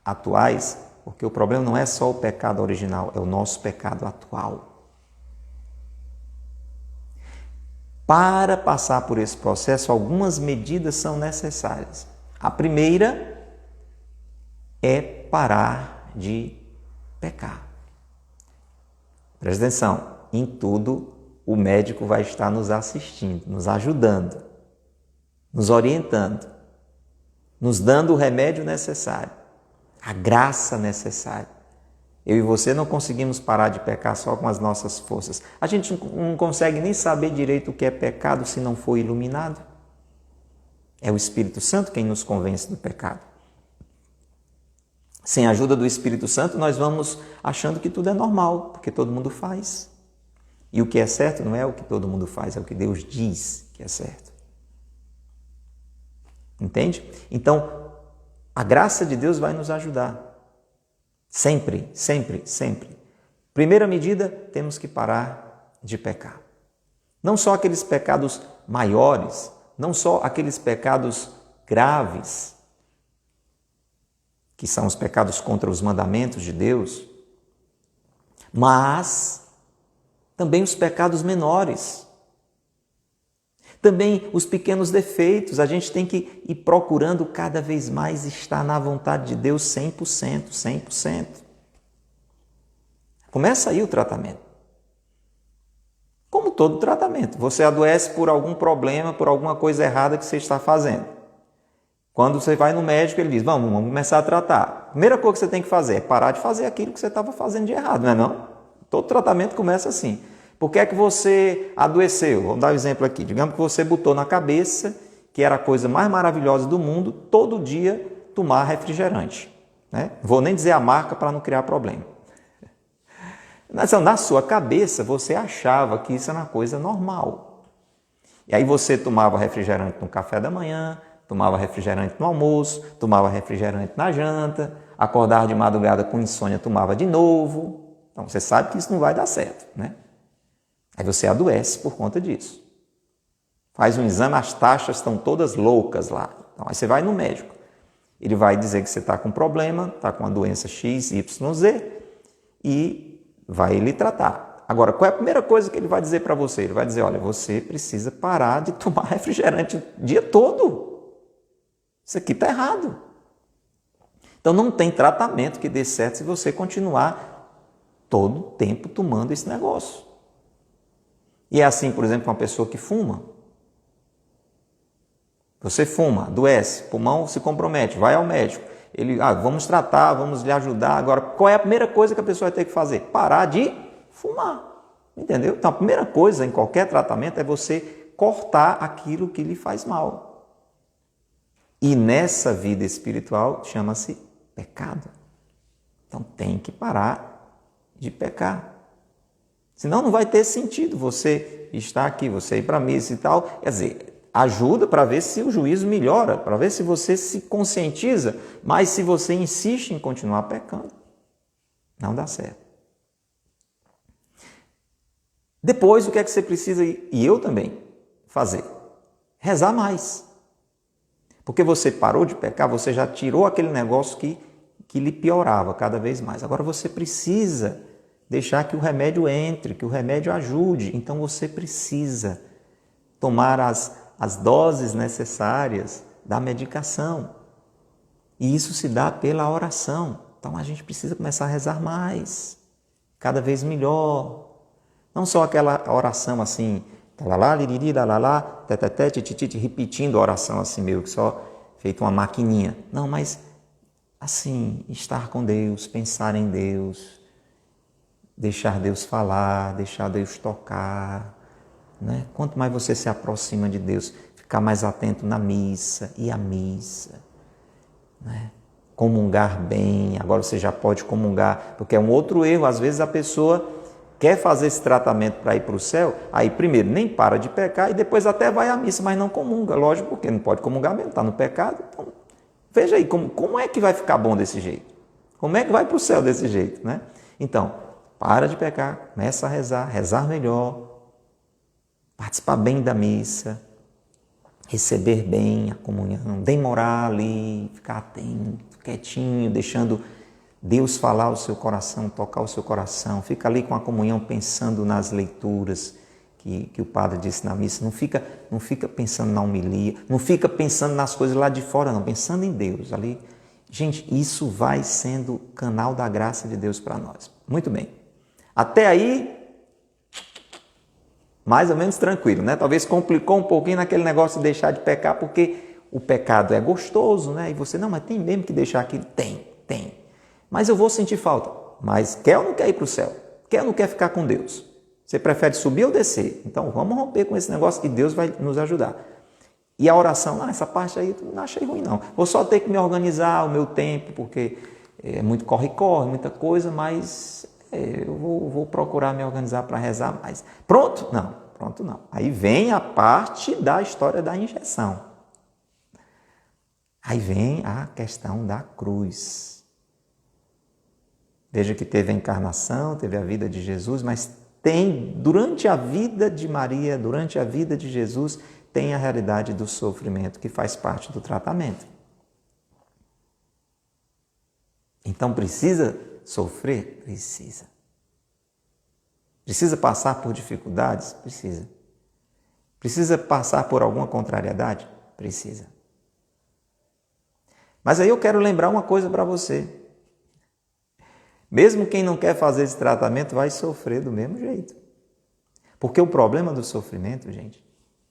A: atuais, porque o problema não é só o pecado original, é o nosso pecado atual. Para passar por esse processo, algumas medidas são necessárias. A primeira é parar de pecar. Presta atenção, em tudo o médico vai estar nos assistindo, nos ajudando, nos orientando, nos dando o remédio necessário, a graça necessária. Eu e você não conseguimos parar de pecar só com as nossas forças. A gente não consegue nem saber direito o que é pecado se não for iluminado. É o Espírito Santo quem nos convence do pecado. Sem a ajuda do Espírito Santo, nós vamos achando que tudo é normal, porque todo mundo faz. E o que é certo não é o que todo mundo faz, é o que Deus diz que é certo. Entende? Então, a graça de Deus vai nos ajudar. Sempre, sempre, sempre. Primeira medida, temos que parar de pecar. Não só aqueles pecados maiores, não só aqueles pecados graves, que são os pecados contra os mandamentos de Deus, mas também os pecados menores. Também os pequenos defeitos, a gente tem que ir procurando cada vez mais estar na vontade de Deus 100%, 100%. Começa aí o tratamento. Como todo tratamento, você adoece por algum problema, por alguma coisa errada que você está fazendo. Quando você vai no médico, ele diz, vamos começar a tratar. A primeira coisa que você tem que fazer é parar de fazer aquilo que você estava fazendo de errado, não é não? Todo tratamento começa assim. Por que é que você adoeceu? Vamos dar um exemplo aqui. Digamos que você botou na cabeça que era a coisa mais maravilhosa do mundo, todo dia tomar refrigerante. Né? Vou nem dizer a marca para não criar problema. Na sua cabeça, você achava que isso era uma coisa normal. E aí você tomava refrigerante no café da manhã, tomava refrigerante no almoço, tomava refrigerante na janta, acordava de madrugada com insônia, tomava de novo. Então você sabe que isso não vai dar certo, né? Aí você adoece por conta disso. Faz um exame, as taxas estão todas loucas lá. Então aí você vai no médico. Ele vai dizer que você está com problema, está com uma doença X, Y, Z e vai lhe tratar. Agora, qual é a primeira coisa que ele vai dizer para você? Ele vai dizer, olha, você precisa parar de tomar refrigerante o dia todo. Isso aqui está errado. Então não tem tratamento que dê certo se você continuar todo o tempo tomando esse negócio. E é assim, por exemplo, uma pessoa que fuma. Você fuma, adoece, pulmão se compromete, vai ao médico. Ele, vamos tratar, vamos lhe ajudar. Agora, qual é a primeira coisa que a pessoa vai ter que fazer? Parar de fumar. Entendeu? Então, a primeira coisa em qualquer tratamento é você cortar aquilo que lhe faz mal. E nessa vida espiritual chama-se pecado. Então, tem que parar de pecar. Senão não vai ter sentido você estar aqui, você ir para a missa e tal. Quer dizer, ajuda para ver se o juízo melhora, para ver se você se conscientiza, mas se você insiste em continuar pecando, não dá certo. Depois, o que é que você precisa, e eu também, fazer? Rezar mais. Porque você parou de pecar, você já tirou aquele negócio que lhe piorava cada vez mais. Agora você precisa deixar que o remédio entre, que o remédio ajude. Então você precisa tomar as doses necessárias da medicação. E isso se dá pela oração. Então a gente precisa começar a rezar mais, cada vez melhor. Não só aquela oração assim, repetindo a oração assim meio que só feito uma maquininha. Não, mas assim, estar com Deus, pensar em Deus, deixar Deus falar, deixar Deus tocar. Né? Quanto mais você se aproxima de Deus, ficar mais atento na missa e à missa, né? Comungar bem, agora você já pode comungar, porque é um outro erro, às vezes a pessoa quer fazer esse tratamento para ir para o céu, aí primeiro nem para de pecar e depois até vai à missa, mas não comunga, lógico, porque não pode comungar mesmo, está no pecado. Então, veja aí, como é que vai ficar bom desse jeito? Como é que vai para o céu desse jeito? Né? Então, para de pecar, começa a rezar melhor, participar bem da missa, receber bem a comunhão, demorar ali, ficar atento, quietinho, deixando Deus falar o seu coração, tocar o seu coração. Fica ali com a comunhão pensando nas leituras que o padre disse na missa. Não fica pensando na homilia, não fica pensando nas coisas lá de fora, não. Pensando em Deus ali. Gente, isso vai sendo canal da graça de Deus para nós. Muito bem. Até aí, mais ou menos tranquilo, né? Talvez complicou um pouquinho naquele negócio de deixar de pecar, porque o pecado é gostoso, né? E você, não, mas tem mesmo que deixar aquilo? Tem. Mas eu vou sentir falta. Mas quer ou não quer ir para o céu? Quer ou não quer ficar com Deus? Você prefere subir ou descer? Então vamos romper com esse negócio que Deus vai nos ajudar. E a oração, essa parte aí não achei ruim não. Vou só ter que me organizar o meu tempo, porque é muito corre-corre, muita coisa, mas eu vou procurar me organizar para rezar mais. Pronto? Não, pronto não. Aí vem a parte da história da injeção. Aí vem a questão da cruz. Veja que teve a encarnação, teve a vida de Jesus, mas tem, durante a vida de Maria, durante a vida de Jesus, tem a realidade do sofrimento que faz parte do tratamento. Então precisa sofrer? Precisa. Precisa passar por dificuldades? Precisa. Precisa passar por alguma contrariedade? Precisa. Mas aí eu quero lembrar uma coisa para você. Mesmo quem não quer fazer esse tratamento vai sofrer do mesmo jeito. Porque o problema do sofrimento, gente,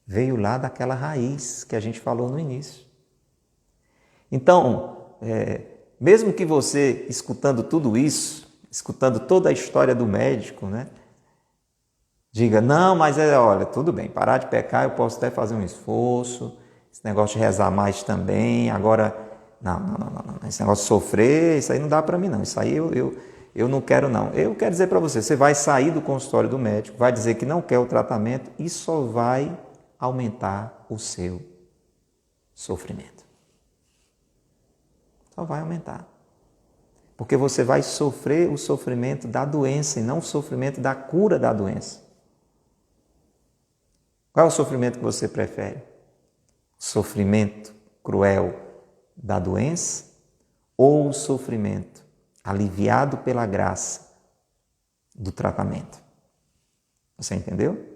A: veio lá daquela raiz que a gente falou no início. Então, mesmo que você, escutando tudo isso, escutando toda a história do médico, né, diga, não, mas olha, tudo bem, parar de pecar, eu posso até fazer um esforço, esse negócio de rezar mais também, agora, não, esse negócio de sofrer, isso aí não dá para mim não, isso aí eu não quero não. Eu quero dizer para você, você vai sair do consultório do médico, vai dizer que não quer o tratamento e só vai aumentar o seu sofrimento. Só vai aumentar. Porque você vai sofrer o sofrimento da doença e não o sofrimento da cura da doença. Qual é o sofrimento que você prefere? O sofrimento cruel da doença ou o sofrimento aliviado pela graça do tratamento? Você entendeu?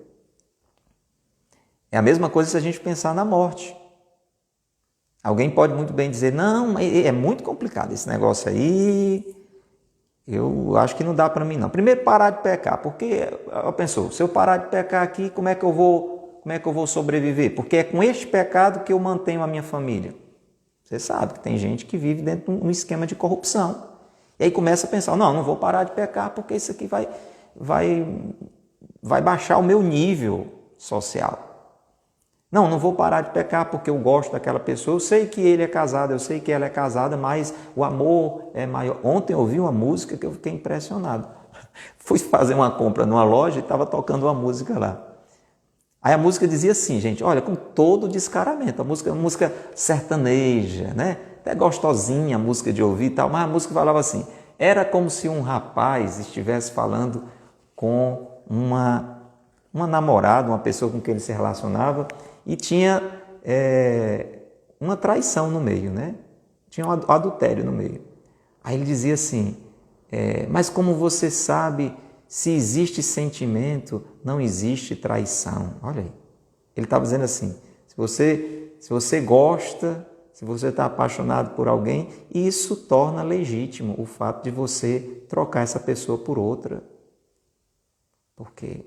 A: É a mesma coisa se a gente pensar na morte. Alguém pode muito bem dizer, não, é muito complicado esse negócio aí, eu acho que não dá para mim não. Primeiro, parar de pecar, porque, pensou, se eu parar de pecar aqui, como é que eu vou sobreviver? Porque é com este pecado que eu mantenho a minha família. Você sabe que tem gente que vive dentro de um esquema de corrupção. E aí começa a pensar, não vou parar de pecar porque isso aqui vai baixar o meu nível social. Não vou parar de pecar porque eu gosto daquela pessoa. Eu sei que ele é casado, eu sei que ela é casada, mas o amor é maior. Ontem eu ouvi uma música que eu fiquei impressionado. Fui fazer uma compra numa loja e estava tocando uma música lá. Aí a música dizia assim, gente, olha, com todo descaramento. A música é uma música sertaneja, né? Até gostosinha a música de ouvir e tal, mas a música falava assim, era como se um rapaz estivesse falando com uma namorada, uma pessoa com quem ele se relacionava, e tinha uma traição no meio, né? Tinha um adultério no meio. Aí ele dizia assim, mas como você sabe, se existe sentimento, não existe traição. Olha aí. Ele estava dizendo assim, se você gosta, se você está apaixonado por alguém, isso torna legítimo o fato de você trocar essa pessoa por outra. Porque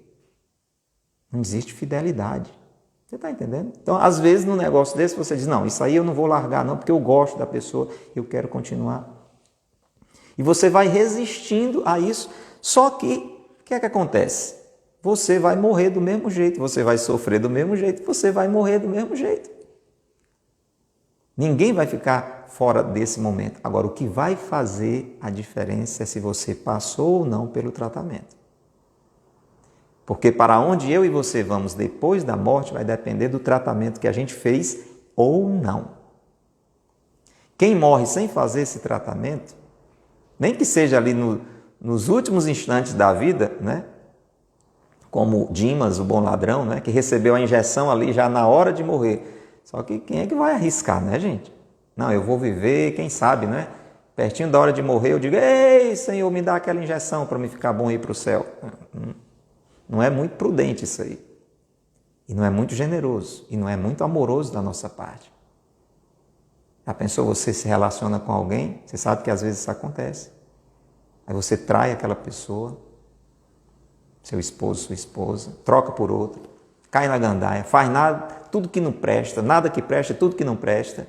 A: não existe fidelidade. Você está entendendo? Então, às vezes, num negócio desse, você diz, não, isso aí eu não vou largar não, porque eu gosto da pessoa, eu quero continuar. E você vai resistindo a isso, só que, o que é que acontece? Você vai morrer do mesmo jeito, você vai sofrer do mesmo jeito, você vai morrer do mesmo jeito. Ninguém vai ficar fora desse momento. Agora, o que vai fazer a diferença é se você passou ou não pelo tratamento. Porque para onde eu e você vamos depois da morte vai depender do tratamento que a gente fez ou não. Quem morre sem fazer esse tratamento, nem que seja ali nos últimos instantes da vida, né? Como Dimas, o bom ladrão, né? Que recebeu a injeção ali já na hora de morrer. Só que quem é que vai arriscar, né, gente? Não, eu vou viver, quem sabe, né? Pertinho da hora de morrer, eu digo, ei, Senhor, me dá aquela injeção para me ficar bom e ir para o céu. Não é muito prudente isso aí. E não é muito generoso. E não é muito amoroso da nossa parte. Já pensou, você se relaciona com alguém, você sabe que às vezes isso acontece. Aí você trai aquela pessoa, seu esposo, sua esposa, troca por outra, cai na gandaia, faz nada, tudo que não presta, nada que presta, tudo que não presta.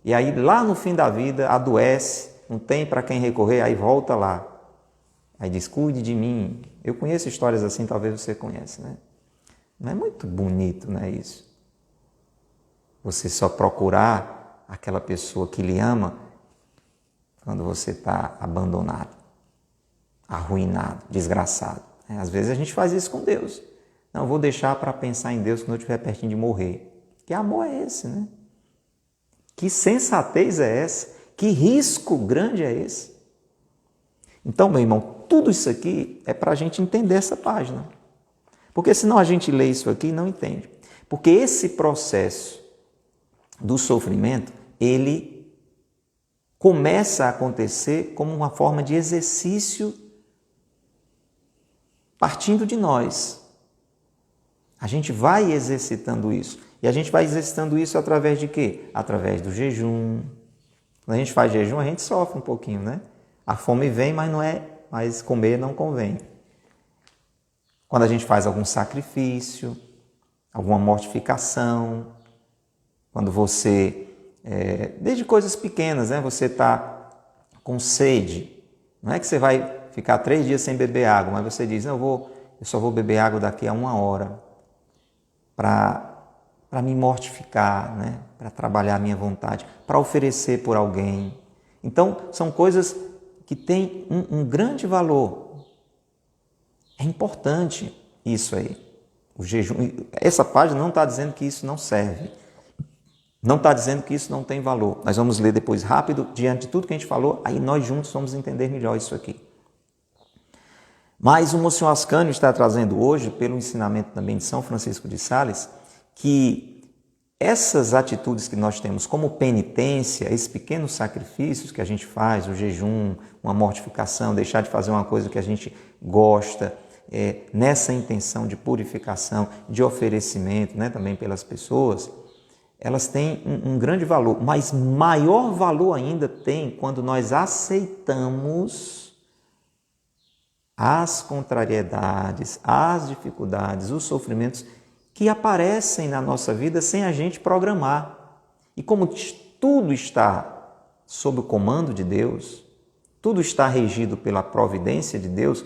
A: E aí lá no fim da vida adoece, não tem para quem recorrer, aí volta lá. Aí diz, cuide de mim. Eu conheço histórias assim, talvez você conheça, né? Não é muito bonito, né, isso? Você só procurar aquela pessoa que lhe ama quando você está abandonado, arruinado, desgraçado. Às vezes a gente faz isso com Deus. Não, vou deixar para pensar em Deus quando eu estiver pertinho de morrer. Que amor é esse, né? Que sensatez é essa? Que risco grande é esse? Então, meu irmão, tudo isso aqui é para a gente entender essa página. Porque senão a gente lê isso aqui e não entende. Porque esse processo do sofrimento, ele começa a acontecer como uma forma de exercício partindo de nós. A gente vai exercitando isso. E a gente vai exercitando isso através de quê? Através do jejum. Quando a gente faz jejum, a gente sofre um pouquinho, né? A fome vem, mas não é mas comer não convém. Quando a gente faz algum sacrifício, alguma mortificação, quando você, desde coisas pequenas, né? Você está com sede, não é que você vai ficar 3 dias sem beber água, mas você diz, não, eu só vou beber água daqui a 1 hora para me mortificar, né? Para trabalhar a minha vontade, para oferecer por alguém. Então, são coisas que têm um grande valor. É importante isso aí. O jejum, essa página não está dizendo que isso não serve. Não está dizendo que isso não tem valor. Nós vamos ler depois rápido, diante de tudo que a gente falou, aí nós juntos vamos entender melhor isso aqui. Mas o Monsenhor Ascânio está trazendo hoje, pelo ensinamento também de São Francisco de Sales, que essas atitudes que nós temos como penitência, esses pequenos sacrifícios que a gente faz, o jejum, uma mortificação, deixar de fazer uma coisa que a gente gosta, nessa intenção de purificação, de oferecimento, né, também pelas pessoas, elas têm um grande valor, mas maior valor ainda tem quando nós aceitamos as contrariedades, as dificuldades, os sofrimentos que aparecem na nossa vida sem a gente programar. E como tudo está sob o comando de Deus, tudo está regido pela providência de Deus,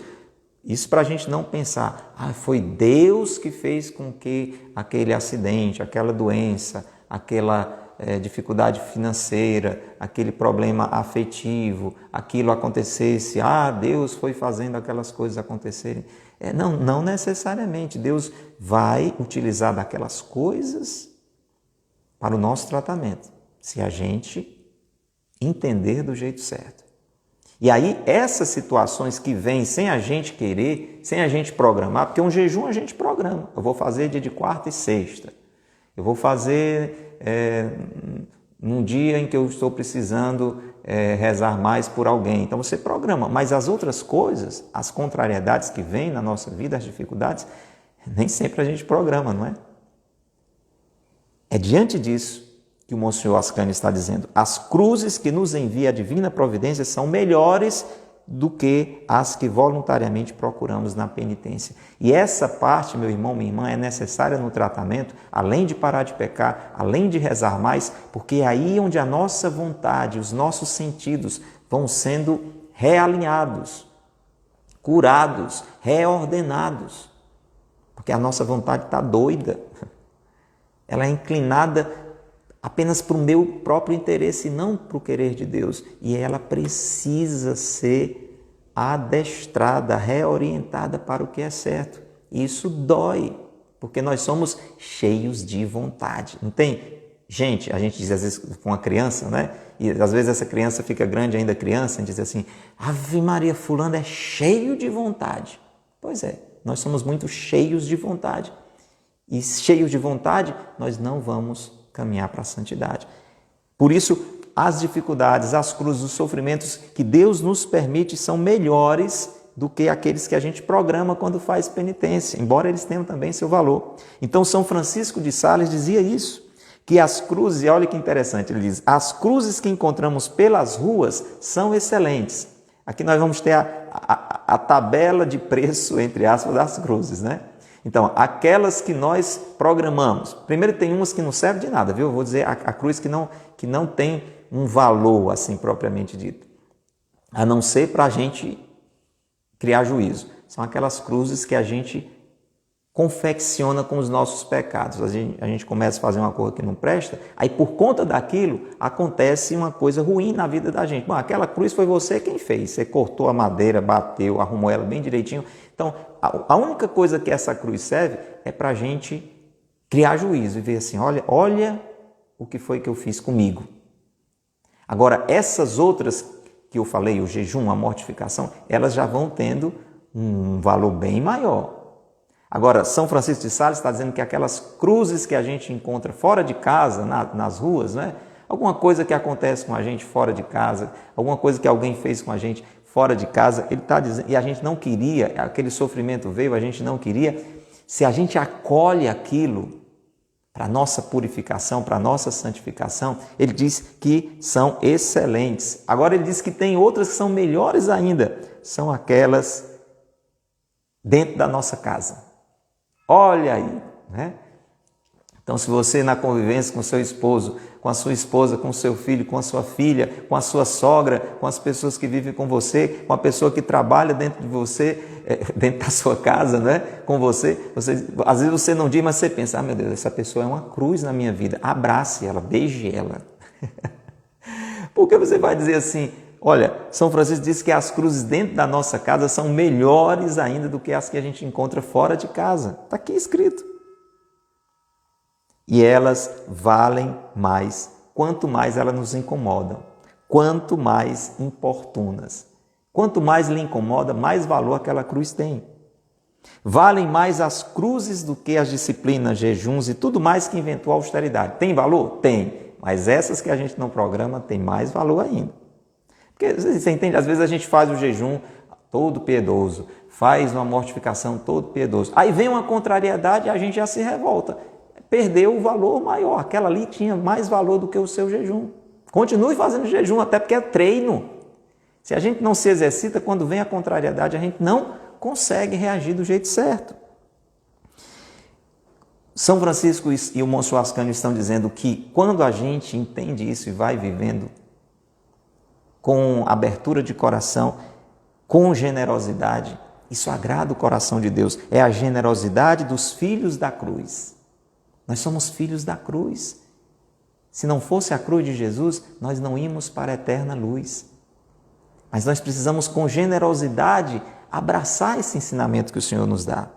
A: isso para a gente não pensar, foi Deus que fez com que aquele acidente, aquela doença, aquela dificuldade financeira, aquele problema afetivo, aquilo acontecesse, Deus foi fazendo aquelas coisas acontecerem. Não necessariamente. Deus vai utilizar daquelas coisas para o nosso tratamento, se a gente entender do jeito certo. E aí, essas situações que vêm sem a gente querer, sem a gente programar, porque um jejum a gente programa. Eu vou fazer dia de quarta e sexta. Eu vou fazer num dia em que eu estou precisando rezar mais por alguém. Então você programa. Mas as outras coisas, as contrariedades que vêm na nossa vida, as dificuldades, nem sempre a gente programa, não é? É diante disso que o Monsenhor Ascânio está dizendo. As cruzes que nos envia a divina providência são melhores do que as que voluntariamente procuramos na penitência. E essa parte, meu irmão, minha irmã, é necessária no tratamento, além de parar de pecar, além de rezar mais, porque é aí onde a nossa vontade, os nossos sentidos vão sendo realinhados, curados, reordenados. Porque a nossa vontade está doida. Ela é inclinada apenas para o meu próprio interesse e não para o querer de Deus. E ela precisa ser adestrada, reorientada para o que é certo. E isso dói, porque nós somos cheios de vontade. Não tem? Gente, a gente diz às vezes com uma criança, né? E às vezes essa criança fica grande ainda criança, a gente diz assim, Ave Maria, fulano é cheio de vontade. Pois é, nós somos muito cheios de vontade. E cheios de vontade, nós não vamos caminhar para a santidade. Por isso, as dificuldades, as cruzes, os sofrimentos que Deus nos permite são melhores do que aqueles que a gente programa quando faz penitência, embora eles tenham também seu valor. Então, São Francisco de Sales dizia isso, que as cruzes, e olha que interessante, ele diz, as cruzes que encontramos pelas ruas são excelentes. Aqui nós vamos ter a tabela de preço, entre aspas, das cruzes, né? Então, aquelas que nós programamos, primeiro tem umas que não servem de nada, viu? Eu vou dizer a cruz que não tem um valor, assim, propriamente dito, a não ser para a gente criar juízo. São aquelas cruzes que a gente confecciona com os nossos pecados. A gente começa a fazer uma coisa que não presta, aí por conta daquilo acontece uma coisa ruim na vida da gente. Bom, aquela cruz foi você quem fez, você cortou a madeira, bateu, arrumou ela bem direitinho. Então, a única coisa que essa cruz serve é para a gente criar juízo e ver assim, olha o que foi que eu fiz comigo. Agora, essas outras que eu falei, o jejum, a mortificação, elas já vão tendo um valor bem maior. Agora, São Francisco de Sales está dizendo que aquelas cruzes que a gente encontra fora de casa, nas ruas, né? Alguma coisa que acontece com a gente fora de casa, alguma coisa que alguém fez com a gente fora de casa, ele está dizendo, e a gente não queria, aquele sofrimento veio, a gente não queria, se a gente acolhe aquilo, para a nossa purificação, para a nossa santificação, ele diz que são excelentes. Agora ele diz que tem outras que são melhores ainda, são aquelas dentro da nossa casa. Olha aí, né? Então, se você na convivência com seu esposo, com a sua esposa, com o seu filho, com a sua filha, com a sua sogra, com as pessoas que vivem com você, com a pessoa que trabalha dentro de você, dentro da sua casa, né? Com você, às vezes você não diz, mas você pensa, meu Deus, essa pessoa é uma cruz na minha vida. Abrace ela, beije ela. Porque você vai dizer assim, olha, São Francisco diz que as cruzes dentro da nossa casa são melhores ainda do que as que a gente encontra fora de casa. Está aqui escrito. E elas valem mais, quanto mais elas nos incomodam, quanto mais importunas. Quanto mais lhe incomoda, mais valor aquela cruz tem. Valem mais as cruzes do que as disciplinas, jejuns e tudo mais que inventou a austeridade. Tem valor? Tem. Mas essas que a gente não programa têm mais valor ainda. Porque você entende? Às vezes a gente faz o jejum todo piedoso, faz uma mortificação todo piedoso. Aí vem uma contrariedade e a gente já se revolta. Perdeu o valor maior. Aquela ali tinha mais valor do que o seu jejum. Continue fazendo jejum, até porque é treino. Se a gente não se exercita, quando vem a contrariedade, a gente não consegue reagir do jeito certo. São Francisco e o Monsenhor Ascânio estão dizendo que quando a gente entende isso e vai vivendo com abertura de coração, com generosidade, isso agrada o coração de Deus. É a generosidade dos filhos da cruz. Nós somos filhos da cruz. Se não fosse a cruz de Jesus, nós não íamos para a eterna luz. Mas nós precisamos, com generosidade, abraçar esse ensinamento que o Senhor nos dá.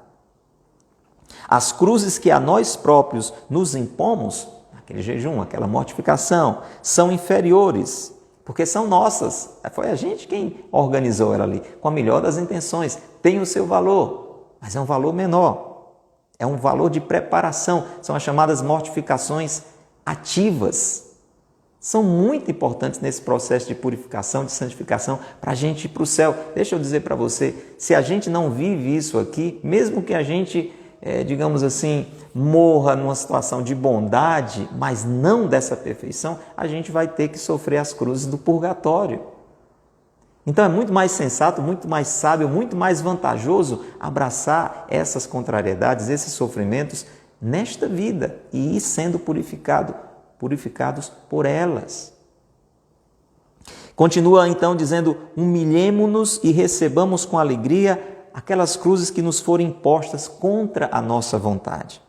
A: As cruzes que a nós próprios nos impomos, aquele jejum, aquela mortificação, são inferiores, porque são nossas. Foi a gente quem organizou ela ali, com a melhor das intenções. Tem o seu valor, mas é um valor menor. É um valor de preparação, são as chamadas mortificações ativas. São muito importantes nesse processo de purificação, de santificação, para a gente ir para o céu. Deixa eu dizer para você, se a gente não vive isso aqui, mesmo que a gente, digamos assim, morra numa situação de bondade, mas não dessa perfeição, a gente vai ter que sofrer as cruzes do purgatório. Então é muito mais sensato, muito mais sábio, muito mais vantajoso abraçar essas contrariedades, esses sofrimentos nesta vida e ir sendo purificados por elas. Continua então dizendo, humilhemo-nos e recebamos com alegria aquelas cruzes que nos forem impostas contra a nossa vontade.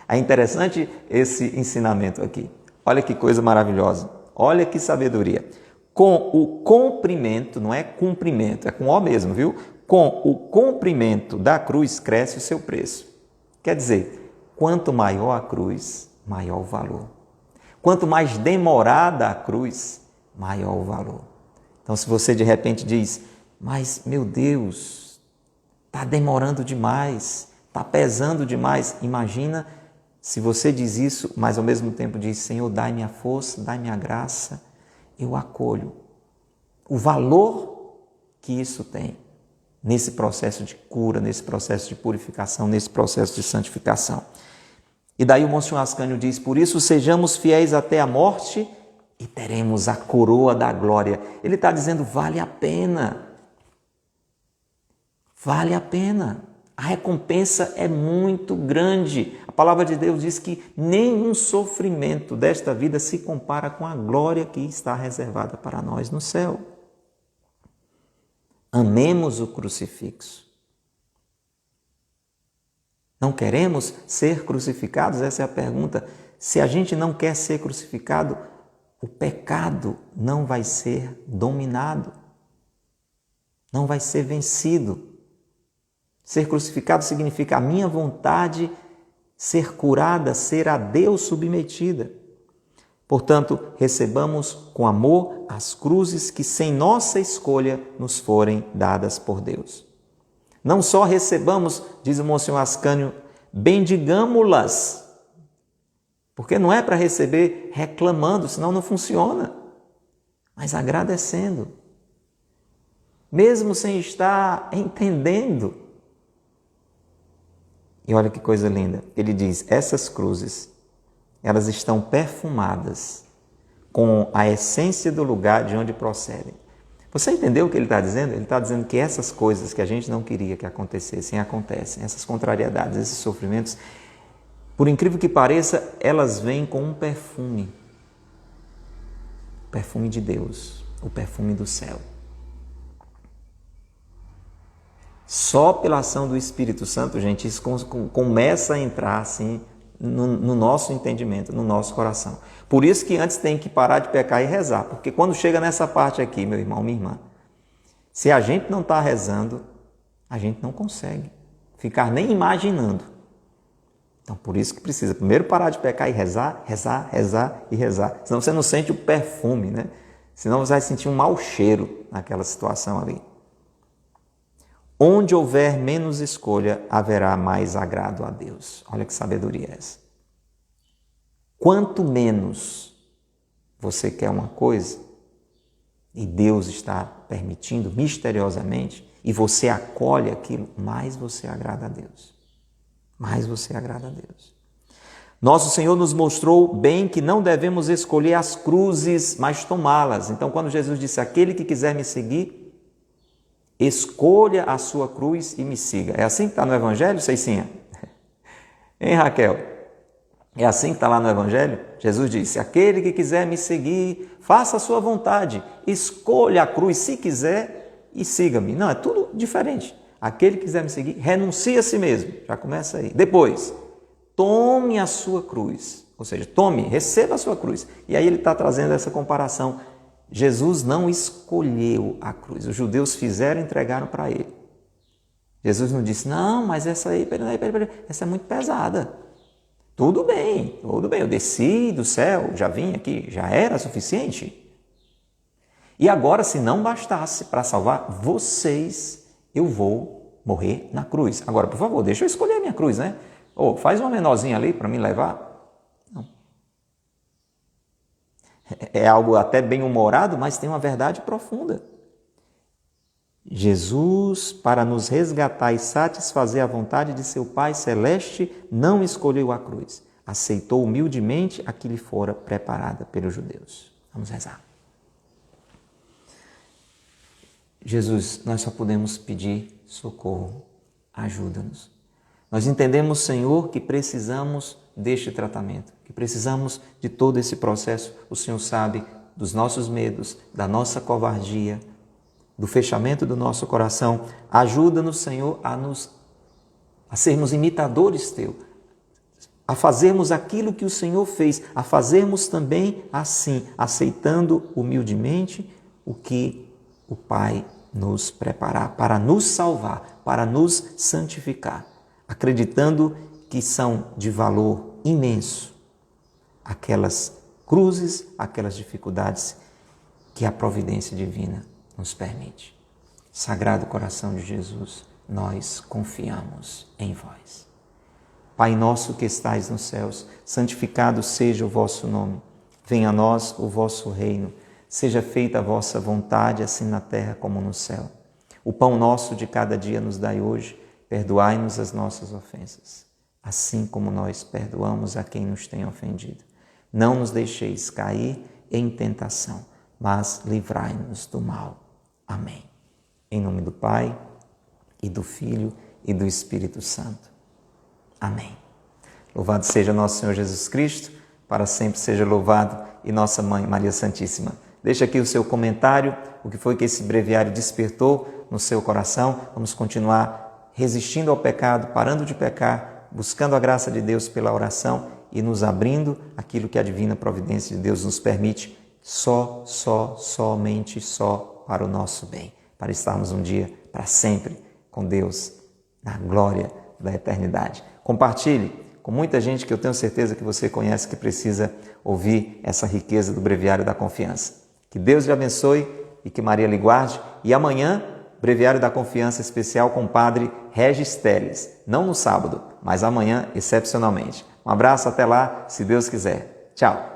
A: É interessante esse ensinamento aqui. Olha que coisa maravilhosa, olha que sabedoria. Com o comprimento, não é cumprimento, é com O mesmo, viu? Com o comprimento da cruz cresce o seu preço. Quer dizer, quanto maior a cruz, maior o valor. Quanto mais demorada a cruz, maior o valor. Então, se você de repente diz, mas meu Deus, está demorando demais, está pesando demais, imagina se você diz isso, mas ao mesmo tempo diz, Senhor, dai-me a força, dai-me a graça, eu acolho. O valor que isso tem nesse processo de cura, nesse processo de purificação, nesse processo de santificação. E daí o Monsenhor Ascânio diz, por isso sejamos fiéis até a morte e teremos a coroa da glória. Ele está dizendo, vale a pena. Vale a pena. A recompensa é muito grande. A palavra de Deus diz que nenhum sofrimento desta vida se compara com a glória que está reservada para nós no céu. Amemos o crucifixo. Não queremos ser crucificados? Essa é a pergunta. Se a gente não quer ser crucificado, o pecado não vai ser dominado, não vai ser vencido. Ser crucificado significa a minha vontade ser curada, ser a Deus submetida. Portanto, recebamos com amor as cruzes que sem nossa escolha nos forem dadas por Deus. Não só recebamos, diz o Monsenhor Ascânio, bendigamo-las, porque não é para receber reclamando, senão não funciona, mas agradecendo, mesmo sem estar entendendo. E olha que coisa linda, ele diz, essas cruzes elas estão perfumadas com a essência do lugar de onde procedem. Você entendeu o que ele está dizendo? Ele está dizendo que essas coisas que a gente não queria que acontecessem, acontecem. Essas contrariedades, esses sofrimentos, por incrível que pareça, elas vêm com um perfume. O perfume de Deus, o perfume do céu. Só pela ação do Espírito Santo, gente, isso começa a entrar assim no nosso entendimento, no nosso coração. Por isso que antes tem que parar de pecar e rezar, porque quando chega nessa parte aqui, meu irmão, minha irmã, se a gente não está rezando, a gente não consegue ficar nem imaginando. Então, por isso que precisa primeiro parar de pecar e rezar, rezar, rezar e rezar. Senão você não sente o perfume, né? Senão você vai sentir um mau cheiro naquela situação ali. Onde houver menos escolha, haverá mais agrado a Deus. Olha que sabedoria é essa. Quanto menos você quer uma coisa, e Deus está permitindo misteriosamente, e você acolhe aquilo, mais você agrada a Deus. Mais você agrada a Deus. Nosso Senhor nos mostrou bem que não devemos escolher as cruzes, mas tomá-las. Então, quando Jesus disse, aquele que quiser me seguir, escolha a sua cruz e me siga. É assim que está no Evangelho, Ceicinha? Hein, Raquel? É assim que está lá no Evangelho? Jesus disse, aquele que quiser me seguir, faça a sua vontade, escolha a cruz se quiser e siga-me. Não, é tudo diferente. Aquele que quiser me seguir, renuncie a si mesmo. Já começa aí. Depois, tome a sua cruz. Ou seja, receba a sua cruz. E aí ele está trazendo essa comparação. Jesus não escolheu a cruz. Os judeus fizeram e entregaram para ele. Jesus não disse, não, mas essa aí, peraí, essa é muito pesada. Tudo bem, eu desci do céu, já vim aqui, já era suficiente. E agora, se não bastasse para salvar vocês, eu vou morrer na cruz. Agora, por favor, deixa eu escolher a minha cruz, né? Ou faz uma menorzinha ali para me levar. Não. É algo até bem humorado, mas tem uma verdade profunda. Jesus, para nos resgatar e satisfazer a vontade de seu Pai Celeste, não escolheu a cruz. Aceitou humildemente a que lhe fora preparada pelos judeus. Vamos rezar. Jesus, nós só podemos pedir socorro, ajuda-nos. Nós entendemos, Senhor, que precisamos deste tratamento, que precisamos de todo esse processo. O Senhor sabe dos nossos medos, da nossa covardia, do fechamento do nosso coração. Ajuda-nos, Senhor, a sermos imitadores Teu, a fazermos aquilo que o Senhor fez, a fazermos também assim, aceitando humildemente o que o Pai nos preparar para nos salvar, para nos santificar, acreditando que são de valor imenso aquelas cruzes, aquelas dificuldades que a providência divina nos permite. Sagrado coração de Jesus, nós confiamos em vós. Pai nosso que estais nos céus, santificado seja o vosso nome. Venha a nós o vosso reino. Seja feita a vossa vontade, assim na terra como no céu. O pão nosso de cada dia nos dai hoje. Perdoai-nos as nossas ofensas, assim como nós perdoamos a quem nos tem ofendido. Não nos deixeis cair em tentação, mas livrai-nos do mal. Amém. Em nome do Pai, e do Filho, e do Espírito Santo. Amém. Louvado seja nosso Senhor Jesus Cristo, para sempre seja louvado, e nossa Mãe Maria Santíssima. Deixa aqui o seu comentário, o que foi que esse breviário despertou no seu coração. Vamos continuar resistindo ao pecado, parando de pecar, buscando a graça de Deus pela oração e nos abrindo aquilo que a divina providência de Deus nos permite, somente para o nosso bem, para estarmos um dia para sempre com Deus na glória da eternidade. Compartilhe com muita gente que eu tenho certeza que você conhece, que precisa ouvir essa riqueza do Breviário da Confiança. Que Deus lhe abençoe e que Maria lhe guarde. E amanhã, Breviário da Confiança especial com o Padre Regis Teles. Não no sábado, mas amanhã, excepcionalmente. Um abraço, até lá, se Deus quiser. Tchau!